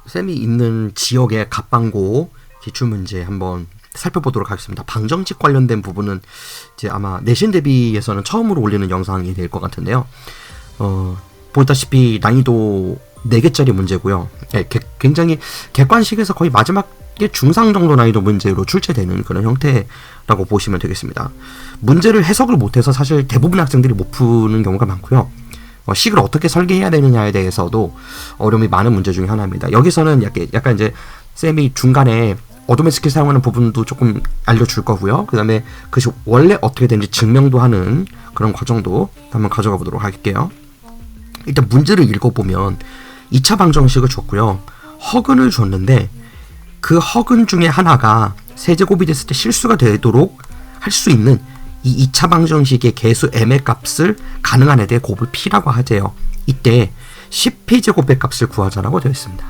쌤이 있는 지역의 갑방고 기출문제 한번 살펴보도록 하겠습니다. 방정식 관련된 부분은 이제 아마 내신 대비에서는 처음으로 올리는 영상이 될 것 같은데요. 보다시피 난이도 4개짜리 문제고요. 굉장히 객관식에서 거의 마지막에 중상 정도 난이도 문제로 출제되는 그런 형태라고 보시면 되겠습니다. 문제를 해석을 못해서 사실 대부분의 학생들이 못 푸는 경우가 많고요. 식을 어떻게 설계해야 되느냐에 대해서도 어려움이 많은 문제 중에 하나입니다. 여기서는 약간 이제 쌤이 중간에 어둠의 스킬 사용하는 부분도 조금 알려줄 거고요. 그 다음에 그것이 원래 어떻게 되는지 증명도 하는 그런 과정도 한번 가져가 보도록 할게요. 일단 문제를 읽어보면 2차 방정식을 줬고요. 허근을 줬는데 그 허근 중에 하나가 세제곱이 됐을 때 실수가 되도록 할 수 있는 이 2차 방정식의 개수 m의 값을 가능한 애들의 곱을 p라고 하재요. 이때 10p제곱의 값을 구하자라고 되어 있습니다.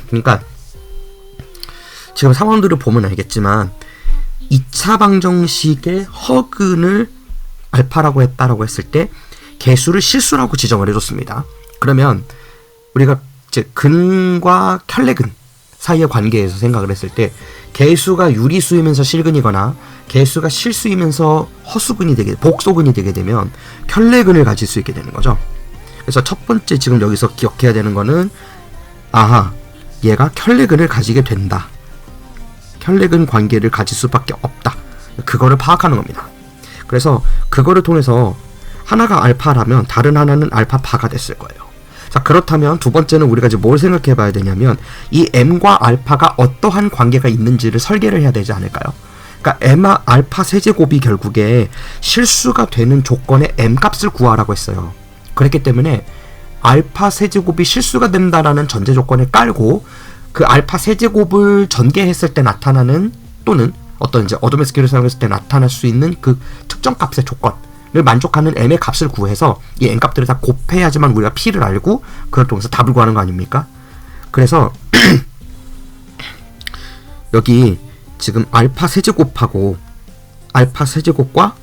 그러니까 지금 상황들을 보면 알겠지만 2차 방정식의 허근을 알파라고 했다라고 했을 때 개수를 실수라고 지정을 해줬습니다. 그러면 우리가 이제 근과 켤레근 사이의 관계에서 생각을 했을 때 개수가 유리수이면서 실근이거나 개수가 실수이면서 허수근이 되게 복소근이 되게 되면 켤레근을 가질 수 있게 되는 거죠. 그래서 첫 번째 지금 여기서 기억해야 되는 거는 얘가 켤레근을 가지게 된다. 켤레근 관계를 가질 수밖에 없다. 그거를 파악하는 겁니다. 그래서 그거를 통해서 하나가 알파라면 다른 하나는 알파파가 됐을 거예요. 자, 그렇다면 두 번째는 우리가 이제 뭘 생각해 봐야 되냐면 이 m과 알파가 어떠한 관계가 있는지를 설계를 해야 되지 않을까요? 그러니까 m 알파 세제곱이 결국에 실수가 되는 조건의 m 값을 구하라고 했어요. 그렇기 때문에 알파 세제곱이 실수가 된다라는 전제 조건을 깔고 그 알파 세제곱을 전개했을 때 나타나는 또는 어떤 이제 어둠의 스킬을 사용했을 때 나타날 수 있는 그 특정 값의 조건을 만족하는 m의 값을 구해서 이 m 값들을 다 곱해야지만 우리가 p를 알고 그걸 통해서 답을 구하는 거 아닙니까? 그래서 여기 지금 알파 세제곱하고 알파 세제곱과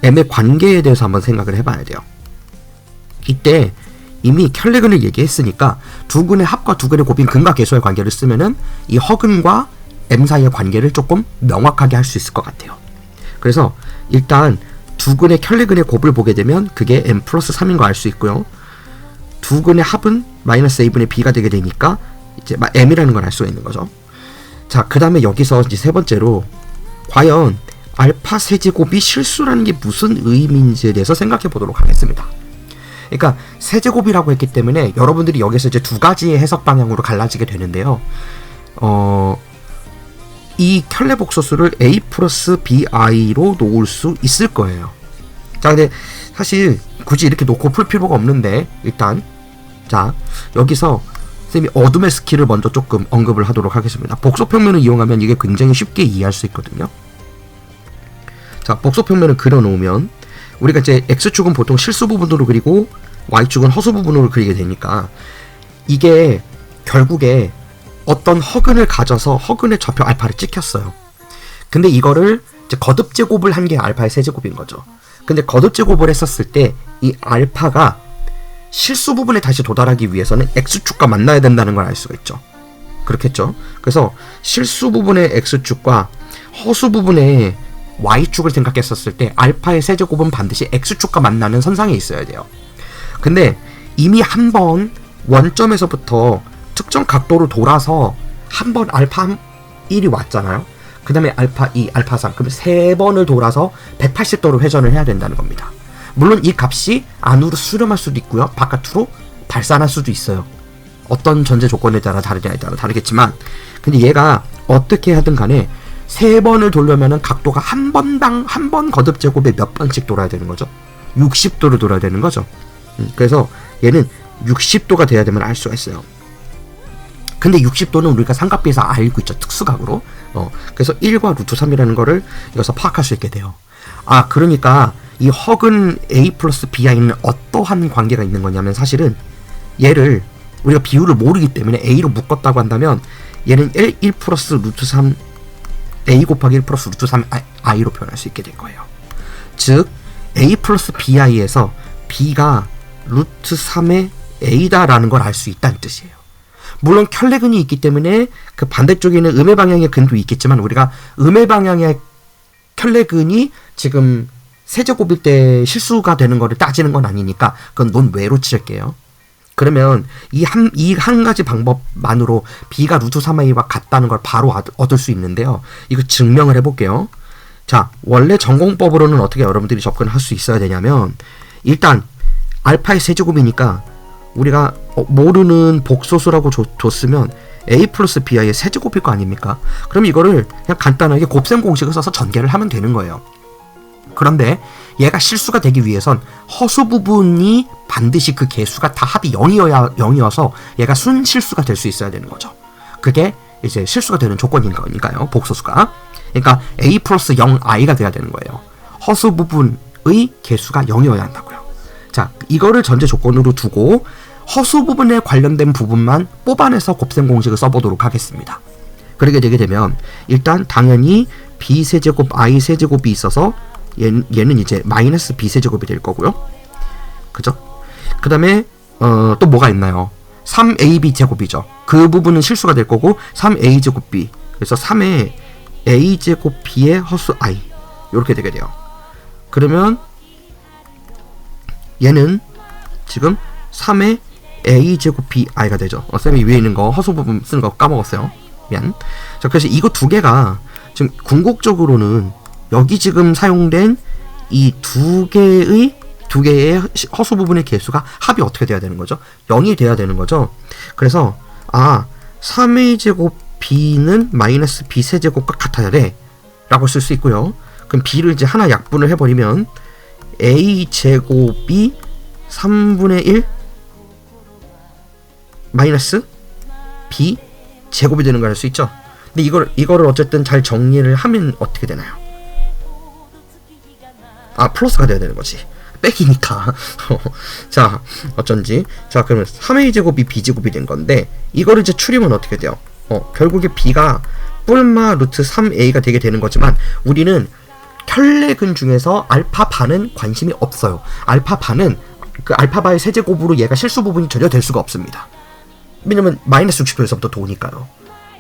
m의 관계에 대해서 한번 생각을 해봐야 돼요. 이때 이미 켤레근을 얘기했으니까 두 근의 합과 두 근의 곱인 근과 개수의 관계를 쓰면은 이 허근과 m 사이의 관계를 조금 명확하게 할 수 있을 것 같아요. 그래서 일단 두 근의 켤레근의 곱을 보게 되면 그게 m 플러스 3인 거 알 수 있고요. 두 근의 합은 마이너스 a분의 b가 되게 되니까 이제 m이라는 걸 알 수가 있는 거죠. 자, 그 다음에 여기서 이제 세 번째로 과연 알파 세제곱이 실수라는 게 무슨 의미인지에 대해서 생각해 보도록 하겠습니다. 그러니까 세제곱이라고 했기 때문에 여러분들이 여기서 이제 두 가지의 해석 방향으로 갈라지게 되는데요. 이 켤레 복소수를 a 플러스 bi로 놓을 수 있을 거예요. 자, 근데 사실 굳이 이렇게 놓고 풀 필요가 없는데 일단 자, 여기서 쌤이 어둠의 스킬을 먼저 조금 언급을 하도록 하겠습니다. 복소평면을 이용하면 이게 굉장히 쉽게 이해할 수 있거든요. 자, 복소평면을 그려놓으면 우리가 이제 x축은 보통 실수 부분으로 그리고 y축은 허수 부분으로 그리게 되니까 이게 결국에 어떤 허근을 가져서 허근의 좌표 알파를 찍혔어요. 근데 이거를 이제 거듭제곱을 한 게 알파의 세제곱인 거죠. 근데 거듭제곱을 했었을 때 이 알파가 실수 부분에 다시 도달하기 위해서는 x축과 만나야 된다는 걸 알 수가 있죠. 그렇겠죠. 그래서 실수 부분의 x축과 허수 부분의 y축을 생각했었을 때 알파의 세제곱은 반드시 x축과 만나는 선상에 있어야 돼요. 근데 이미 한 번 원점에서부터 특정 각도로 돌아서 한 번 알파 1이 왔잖아요. 그 다음에 알파 2, 알파 3, 그럼 3번을 돌아서 180도로 회전을 해야 된다는 겁니다. 물론 이 값이 안으로 수렴할 수도 있고요, 바깥으로 발산할 수도 있어요. 어떤 전제 조건에 따라 다르냐에 따라 다르겠지만, 근데 얘가 어떻게 하든 간에 3번을 돌려면은 각도가 한 번 거듭 제곱에 몇 번씩 돌아야 되는 거죠? 60도로 돌아야 되는 거죠. 그래서 얘는 60도가 돼야 되면 알 수가 있어요. 근데 60도는 우리가 삼각비에서 알고 있죠, 특수각으로. 그래서 1과 루트 3이라는 거를 여기서 파악할 수 있게 돼요. 그러니까 이 허근 a 플러스 bi는 어떠한 관계가 있는 거냐면 사실은 얘를 우리가 비율을 모르기 때문에 a로 묶었다고 한다면 얘는 1 플러스 루트 3 a 곱하기 1 플러스 루트 3i로 표현할 수 있게 될 거예요. 즉 a 플러스 bi에서 b가 루트 3의 a다라는 걸 알 수 있다는 뜻이에요. 물론 켤레근이 있기 때문에 그 반대쪽에는 음의 방향의 근도 있겠지만 우리가 음의 방향의 켤레근이 지금 세제곱일 때 실수가 되는 거를 따지는 건 아니니까 그건 논외로 칠게요. 그러면 이 한 가지 방법만으로 b가 루트 3i와 같다는 걸 바로 얻을 수 있는데요. 이거 증명을 해볼게요. 자, 원래 전공법으로는 어떻게 여러분들이 접근을 할 수 있어야 되냐면 일단 알파의 세제곱이니까 우리가 모르는 복소수라고 줬으면 a 플러스 bi의 세제곱일 거 아닙니까? 그럼 이거를 그냥 간단하게 곱셈 공식을 써서 전개를 하면 되는 거예요. 그런데 얘가 실수가 되기 위해선 허수 부분이 반드시 그 개수가 다 합이 0이어서 얘가 순실수가 될 수 있어야 되는 거죠. 그게 이제 실수가 되는 조건인 거니까요. 복소수가. 그러니까 a 플러스 0i가 돼야 되는 거예요. 허수 부분의 개수가 0이어야 한다고요. 자, 이거를 전제 조건으로 두고 허수 부분에 관련된 부분만 뽑아내서 곱셈 공식을 써보도록 하겠습니다. 그렇게 되게 되면 일단 당연히 b세제곱 i세제곱이 있어서 얘는 이제 마이너스 b세제곱이 될 거고요. 그죠? 그 다음에 또 뭐가 있나요? 3ab 제곱이죠. 그 부분은 실수가 될 거고 3a 제곱 b, 그래서 3의 a 제곱 b의 허수 i 이렇게 되게 돼요. 그러면 얘는 지금 3의 a 제곱 b i가 되죠. 쌤이 위에 있는 거 허수 부분 쓰는 거 까먹었어요. 미안. 자, 그래서 이거 두 개가 지금 궁극적으로는 여기 지금 사용된 이 두 개의 허수 부분의 개수가 합이 어떻게 돼야 되는 거죠? 0이 돼야 되는 거죠. 그래서 3a 제곱 b는 마이너스 b 세제곱과 같아야 돼 라고 쓸 수 있고요. 그럼 b를 이제 하나 약분을 해버리면 a 제곱이 3분의 1 마이너스 b 제곱이 되는 걸 알 수 있죠. 근데 이거를 어쨌든 잘 정리를 하면 어떻게 되나요? 플러스가 돼야 되는 거지. 빼기니까. 자, 어쩐지. 자, 그러면 3a 제곱이 b 제곱이 된 건데 이거를 이제 추리면 어떻게 돼요? 결국에 b가 뿔마 루트 3a가 되게 되는 거지만 우리는 켤레근 중에서 알파 반은 관심이 없어요. 알파 반은 그 알파바의 세제곱으로 얘가 실수 부분이 전혀 될 수가 없습니다. 왜냐면 마이너스 60도에서부터 도니까요.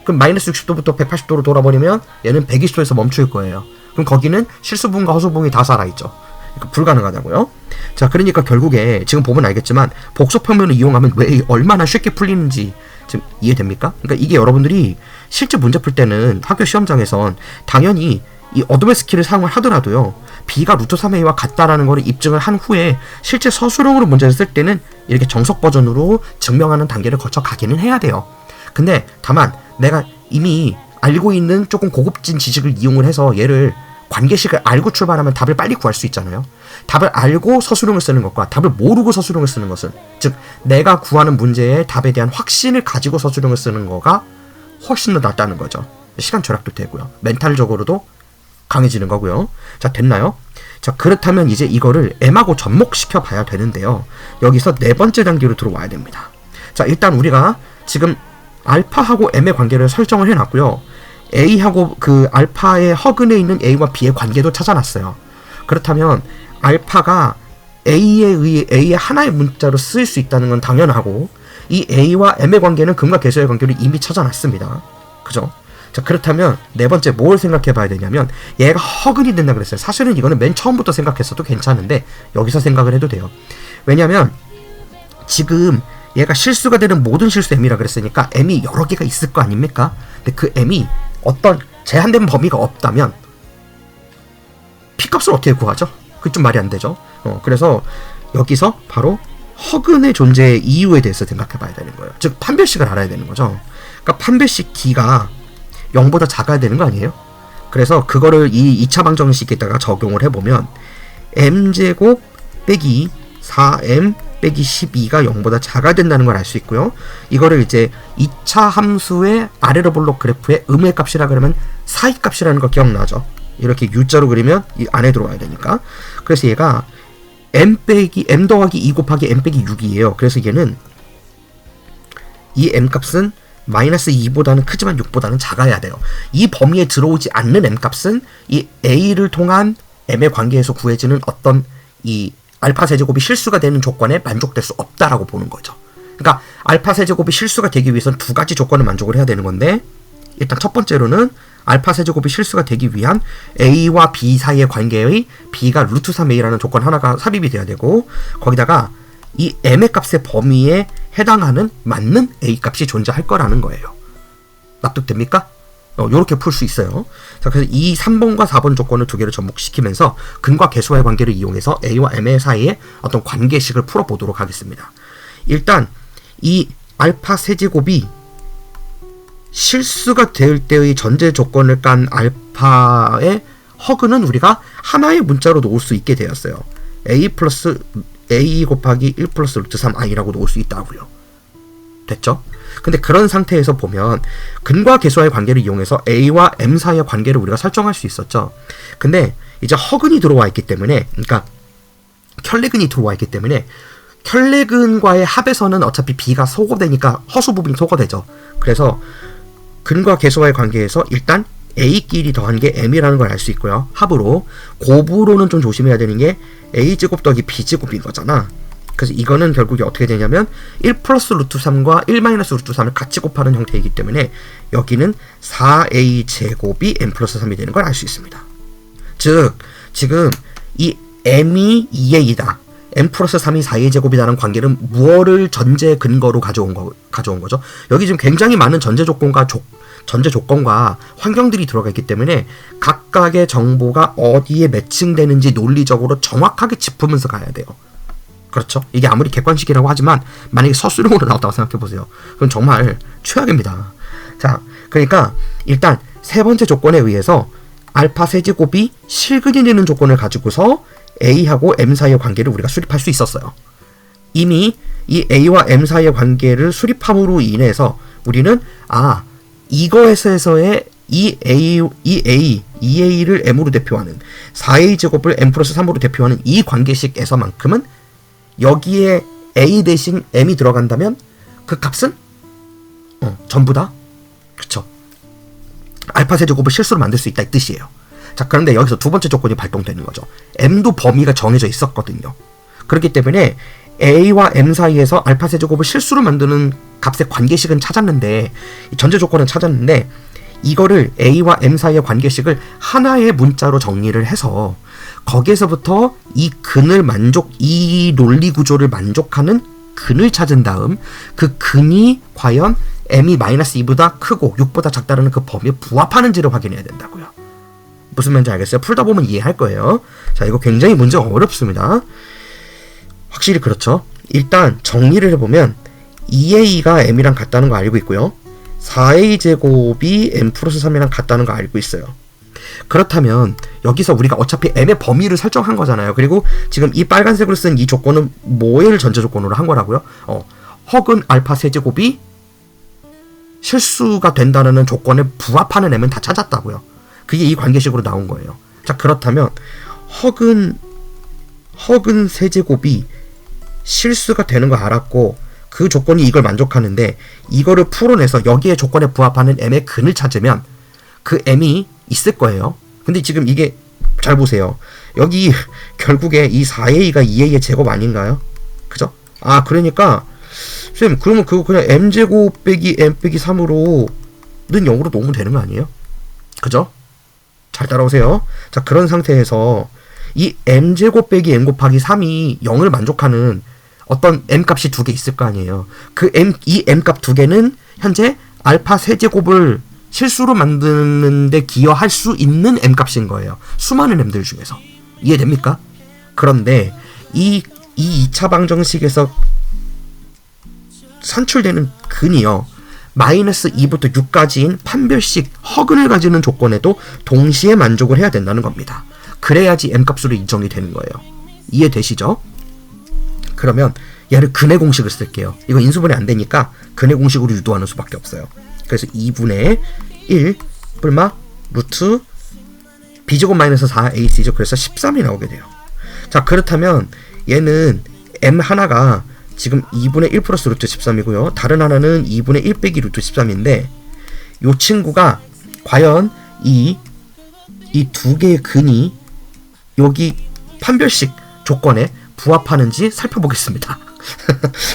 그럼 마이너스 60도부터 180도로 돌아버리면 얘는 120도에서 멈출 거예요. 그럼 거기는 실수 부분과 허수 부분이 다 살아있죠. 그러니까 불가능하다고요. 자, 그러니까 결국에 지금 보면 알겠지만 복소 표면을 이용하면 왜 얼마나 쉽게 풀리는지 지금 이해됩니까? 그러니까 이게 여러분들이 실제 문제 풀 때는 학교 시험장에선 당연히 이 어둠의 스킬을 사용을 하더라도요, b가 루트 3a와 같다라는 거를 입증을 한 후에 실제 서술형으로 문제를 쓸 때는 이렇게 정석 버전으로 증명하는 단계를 거쳐 가기는 해야 돼요. 근데 다만 내가 이미 알고 있는 조금 고급진 지식을 이용을 해서 얘를 관계식을 알고 출발하면 답을 빨리 구할 수 있잖아요. 답을 알고 서술형을 쓰는 것과 답을 모르고 서술형을 쓰는 것은, 즉 내가 구하는 문제의 답에 대한 확신을 가지고 서술형을 쓰는 거가 훨씬 더 낫다는 거죠. 시간 절약도 되고요. 멘탈적으로도 강해지는 거고요. 자, 됐나요? 자, 그렇다면 이제 이거를 m하고 접목시켜 봐야 되는데요. 여기서 네 번째 단계로 들어와야 됩니다. 자, 일단 우리가 지금 알파하고 m의 관계를 설정을 해놨고요. a하고 그 알파의 허근에 있는 a와 b의 관계도 찾아놨어요. 그렇다면 알파가 a의 하나의 문자로 쓰일 수 있다는 건 당연하고, 이 a와 m의 관계는 금과 계수의 관계를 이미 찾아놨습니다. 그죠? 자, 그렇다면 네 번째 뭘 생각해 봐야 되냐면, 얘가 허근이 된다 그랬어요. 사실은 이거는 맨 처음부터 생각했어도 괜찮은데 여기서 생각을 해도 돼요. 왜냐면 지금 얘가 실수가 되는 모든 실수 m이라 그랬으니까 m이 여러 개가 있을 거 아닙니까? 근데 그 m이 어떤 제한된 범위가 없다면 p값을 어떻게 구하죠? 그게 좀 말이 안 되죠. 그래서 여기서 바로 허근의 존재의 이유에 대해서 생각해 봐야 되는 거예요. 즉 판별식을 알아야 되는 거죠. 그러니까 판별식 D가 0보다 작아야 되는 거 아니에요? 그래서 그거를 이 2차 방정식에다가 적용을 해보면 m제곱 빼기 4m 빼기 12가 0보다 작아야 된다는 걸 알 수 있고요. 이거를 이제 2차 함수의 아래로 볼록 그래프의 음의 값이라 그러면 사이 값이라는 거 기억나죠? 이렇게 U자로 그리면 이 안에 들어와야 되니까. 그래서 얘가 m 더하기 2 곱하기 m 빼기 6이에요. 그래서 얘는 이 m 값은 마이너스 2보다는 크지만 6보다는 작아야 돼요. 이 범위에 들어오지 않는 m값은 이 a를 통한 m의 관계에서 구해지는 어떤 이 알파 세제곱이 실수가 되는 조건에 만족될 수 없다라고 보는 거죠. 그러니까 알파 세제곱이 실수가 되기 위해서는 두 가지 조건을 만족을 해야 되는 건데, 일단 첫 번째로는 알파 세제곱이 실수가 되기 위한 a와 b 사이의 관계의 b가 루트 3a라는 조건 하나가 삽입이 돼야 되고, 거기다가 이 m의 값의 범위에 해당하는 맞는 a 값이 존재할 거라는 거예요. 납득됩니까? 요렇게 풀 수 있어요. 자, 그래서 이 3번과 4번 조건을 두 개를 접목시키면서 근과 계수와의 관계를 이용해서 a와 m 사이의 어떤 관계식을 풀어보도록 하겠습니다. 일단 이 알파 세제곱이 실수가 될 때의 전제 조건을 깐 알파의 허근은 우리가 하나의 문자로 놓을 수 있게 되었어요. a 곱하기 1 플러스 루트 3i라고 놓을 수 있다고요. 됐죠? 근데 그런 상태에서 보면 근과 계수와의 관계를 이용해서 a와 m 사이의 관계를 우리가 설정할 수 있었죠. 근데 이제 허근이 들어와 있기 때문에, 그러니까 켤레근이 들어와 있기 때문에 켤레근과의 합에서는 어차피 b가 소거되니까 허수 부분이 소거되죠. 그래서 근과 계수와의 관계에서 일단 a끼리 더한 게 m이라는 걸 알 수 있고요. 합으로 곱으로는 좀 조심해야 되는 게 a제곱 더하기 b제곱인 거잖아. 그래서 이거는 결국에 어떻게 되냐면 1 플러스 루트 3과 1 마이너스 루트 3을 같이 곱하는 형태이기 때문에 여기는 4a제곱이 m 플러스 3이 되는 걸 알 수 있습니다. 즉 지금 이 m이 2a다, m 플러스 3이 4a제곱이라는 관계는 무엇을 전제 근거로 가져온 거죠. 여기 지금 굉장히 많은 전제 조건과 환경들이 들어가 있기 때문에 각각의 정보가 어디에 매칭되는지 논리적으로 정확하게 짚으면서 가야 돼요. 그렇죠? 이게 아무리 객관식이라고 하지만 만약에 서술형으로 나왔다고 생각해보세요. 그럼 정말 최악입니다. 자, 그러니까 일단 세 번째 조건에 의해서 알파 세제곱이 실근이 되는 조건을 가지고서 a하고 m 사이의 관계를 우리가 수립할 수 있었어요. 이미 이 a와 m 사이의 관계를 수립함으로 인해서 우리는 이거에서의 이 a를 m으로 대표하는 4a제곱을 m 플러스 3으로 대표하는 이 관계식에서만큼은 여기에 a 대신 m이 들어간다면 그 값은 전부 다 그쵸, 알파 세제곱을 실수로 만들 수 있다 이 뜻이에요. 자, 그런데 여기서 두 번째 조건이 발동되는 거죠. m도 범위가 정해져 있었거든요. 그렇기 때문에 a와 m 사이에서 알파 세제곱을 실수로 만드는 값의 관계식은 찾았는데, 전제 조건은 찾았는데, 이거를 a와 m 사이의 관계식을 하나의 문자로 정리를 해서 거기에서부터 이 논리 구조를 만족하는 근을 찾은 다음 그 근이 과연 m이 마이너스 2보다 크고 6보다 작다는 그 범위에 부합하는지를 확인해야 된다고요. 무슨 말인지 알겠어요? 풀다 보면 이해할 거예요. 자, 이거 굉장히 문제가 어렵습니다. 확실히 그렇죠. 일단 정리를 해보면 2a가 m이랑 같다는 거 알고 있고요. 4a제곱이 m 플러스 3이랑 같다는 거 알고 있어요. 그렇다면 여기서 우리가 어차피 m의 범위를 설정한 거잖아요. 그리고 지금 이 빨간색으로 쓴 이 조건은 뭐를 전제 조건으로 한 거라고요? 허근 알파 세제곱이 실수가 된다는 조건에 부합하는 m은 다 찾았다고요. 그게 이 관계식으로 나온 거예요. 자, 그렇다면 허근 세제곱이 실수가 되는 거 알았고 그 조건이 이걸 만족하는데, 이거를 풀어내서 여기에 조건에 부합하는 m의 근을 찾으면 그 m이 있을 거예요. 근데 지금 이게 잘 보세요. 여기 결국에 이 4a가 2a의 제곱 아닌가요? 그죠? 그러니까 쌤, 그러면 그거 그냥 m제곱 빼기 m 빼기 3으로는 0으로 놓으면 되는 거 아니에요? 그죠? 잘 따라오세요. 자, 그런 상태에서 이 m제곱 빼기 m 곱하기 3이 0을 만족하는 어떤 m값이 두 개 있을 거 아니에요. 이 m값 두 개는 현재 알파 세제곱을 실수로 만드는데 기여할 수 있는 m값인 거예요. 수많은 m들 중에서. 이해됩니까? 그런데 이 2차 방정식에서 산출되는 근이요, 마이너스 2부터 6까지인 판별식 허근을 가지는 조건에도 동시에 만족을 해야 된다는 겁니다. 그래야지 m값으로 인정이 되는 거예요. 이해되시죠? 그러면 얘를 근의 공식을 쓸게요. 이거 인수분해 안 되니까 근의 공식으로 유도하는 수밖에 없어요. 그래서 2분의 1 뿔마 루트 b제곱 마이너스 4ac죠. 그래서 13이 나오게 돼요. 자, 그렇다면 얘는 m 하나가 지금 2분의 1 플러스 루트 13이고요. 다른 하나는 2분의 1 빼기 루트 13인데 요 친구가 과연 이 두 개의 근이 여기 판별식 조건에 부합하는지 살펴보겠습니다.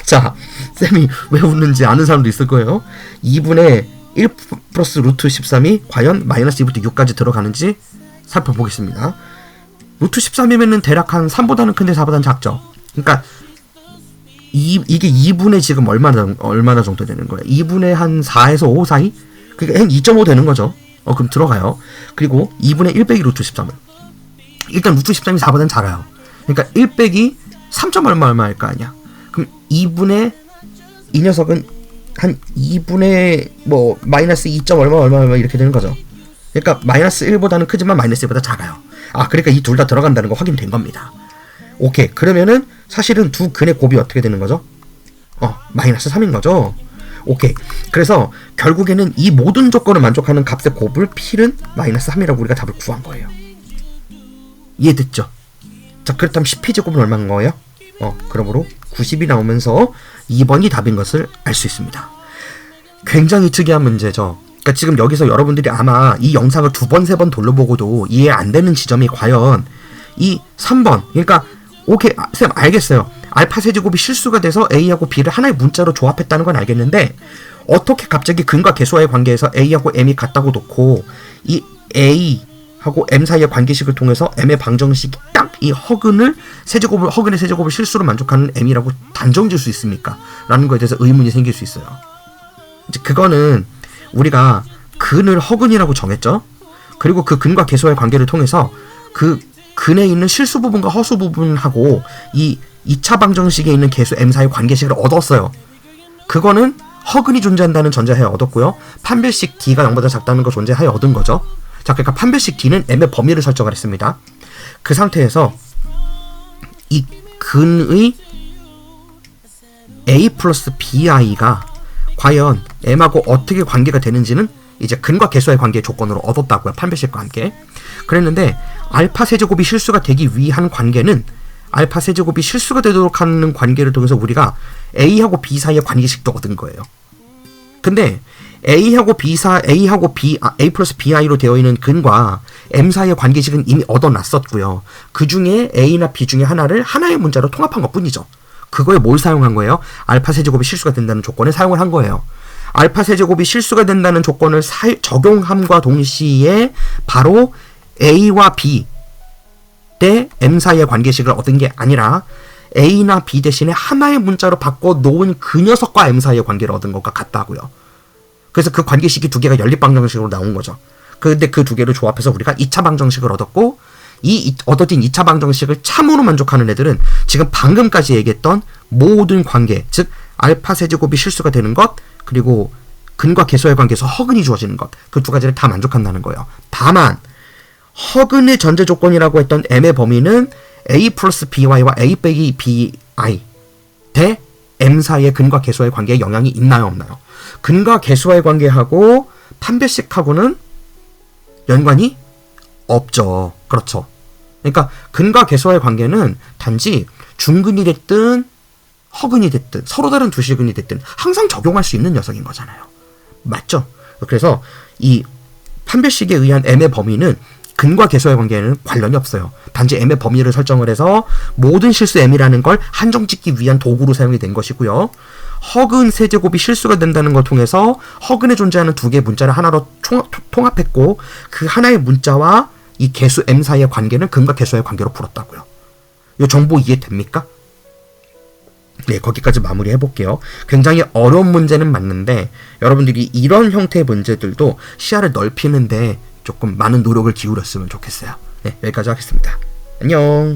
자, 쌤이 왜 웃는지 아는 사람도 있을 거예요. 2분의 1 플러스 루트 13이 과연 마이너스 2부터 6까지 들어가는지 살펴보겠습니다. 루트 13이면은 대략 한 3보다는 큰데 4보다는 작죠. 그러니까 이게 2분의 지금 얼마나 정도 되는 거예요? 2분의 한 4에서 5 사이? 그러니까 한 2.5 되는 거죠. 그럼 들어가요. 그리고 2분의 1 빼기 루트 13은 일단 루트 13이 4보다는 작아요. 그러니까 1 빼기 3점 얼마일 거 아니야. 그럼 2분의 이 녀석은 한 2분의 뭐 마이너스 2점 얼마 이렇게 되는 거죠. 그러니까 마이너스 1보다는 크지만 마이너스 1보다 작아요. 그러니까 이 둘 다 들어간다는 거 확인된 겁니다. 오케이. 그러면은 사실은 두 근의 곱이 어떻게 되는 거죠? 마이너스 3인 거죠. 오케이. 그래서 결국에는 이 모든 조건을 만족하는 값의 곱을 필은 마이너스 3이라고 우리가 답을 구한 거예요. 이해됐죠? 자, 그렇다면 10p제곱은 얼마인 거예요? 그러므로 90이 나오면서 2번이 답인 것을 알 수 있습니다. 굉장히 특이한 문제죠. 그러니까 지금 여기서 여러분들이 아마 이 영상을 2번, 3번 돌려보고도 이해 안 되는 지점이 과연 이 3번, 그러니까 오케이, 쌤 알겠어요. 알파 세제곱이 실수가 돼서 A하고 B를 하나의 문자로 조합했다는 건 알겠는데 어떻게 갑자기 근과 계수와의 관계에서 A하고 M이 같다고 놓고 이 A하고 M 사이의 관계식을 통해서 M의 방정식이 딱 이 허근의 세제곱을 실수로 만족하는 M이라고 단정 지을 수 있습니까? 라는 거에 대해서 의문이 생길 수 있어요. 이제 그거는 우리가 근을 허근이라고 정했죠. 그리고 그 근과 계수와의 관계를 통해서 그 근에 있는 실수 부분과 허수 부분하고 이 2차 방정식에 있는 계수 M 사이의 관계식을 얻었어요. 그거는 허근이 존재한다는 전제하에 얻었고요. 판별식 D가 0보다 작다는 거 존재하에 얻은 거죠. 자, 그러니까 판별식 D는 M의 범위를 설정을 했습니다. 그 상태에서 이 근의 A 플러스 BI가 과연 M하고 어떻게 관계가 되는지는 이제 근과 계수와의 관계의 조건으로 얻었다고요. 판별식과 함께. 그랬는데 알파 세제곱이 실수가 되기 위한 관계는 알파 세제곱이 실수가 되도록 하는 관계를 통해서 우리가 A하고 B 사이의 관계식도 얻은 거예요. 근데 A 플러스 BI로 되어 있는 근과 M 사이의 관계식은 이미 얻어놨었고요. 그 중에 A나 B 중에 하나를 하나의 문자로 통합한 것 뿐이죠. 그거에 뭘 사용한 거예요? 알파 세제곱이 실수가 된다는 조건을 사용을 한 거예요. 알파 세제곱이 실수가 된다는 조건을 적용함과 동시에 바로 A와 B 대 M 사이의 관계식을 얻은 게 아니라 A나 B 대신에 하나의 문자로 바꿔놓은 그 녀석과 M 사이의 관계를 얻은 것과 같다고요. 그래서 그 관계식이 두 개가 연립방정식으로 나온 거죠. 근데 그 두 개를 조합해서 우리가 2차 방정식을 얻었고 이 얻어진 2차 방정식을 참으로 만족하는 애들은 지금 방금까지 얘기했던 모든 관계, 즉 알파 세제곱이 실수가 되는 것, 그리고 근과 계수와의 관계에서 허근이 주어지는 것, 그 두 가지를 다 만족한다는 거예요. 다만 허근의 전제 조건이라고 했던 M의 범위는 A 플러스 BY와 A 빼기 BI 대 M 사이의 근과 계수와의 관계에 영향이 있나요, 없나요? 근과 계수와의 관계하고 판별식하고는 연관이 없죠. 그렇죠. 그러니까 근과 계수와의 관계는 단지 중근이 됐든 허근이 됐든 서로 다른 두 실근이 됐든 항상 적용할 수 있는 녀석인 거잖아요. 맞죠? 그래서 이 판별식에 의한 M의 범위는 근과 계수와의 관계에는 관련이 없어요. 단지 M의 범위를 설정을 해서 모든 실수 M이라는 걸 한정 짓기 위한 도구로 사용이 된 것이고요. 허근 세제곱이 실수가 된다는 걸 통해서 허근에 존재하는 두 개의 문자를 하나로 통합했고 그 하나의 문자와 이 계수 M 사이의 관계는 근과 계수와의 관계로 풀었다고요. 이 정보 이해됩니까? 네, 거기까지 마무리 해볼게요. 굉장히 어려운 문제는 맞는데 여러분들이 이런 형태의 문제들도 시야를 넓히는데 조금 많은 노력을 기울였으면 좋겠어요. 네, 여기까지 하겠습니다. 안녕.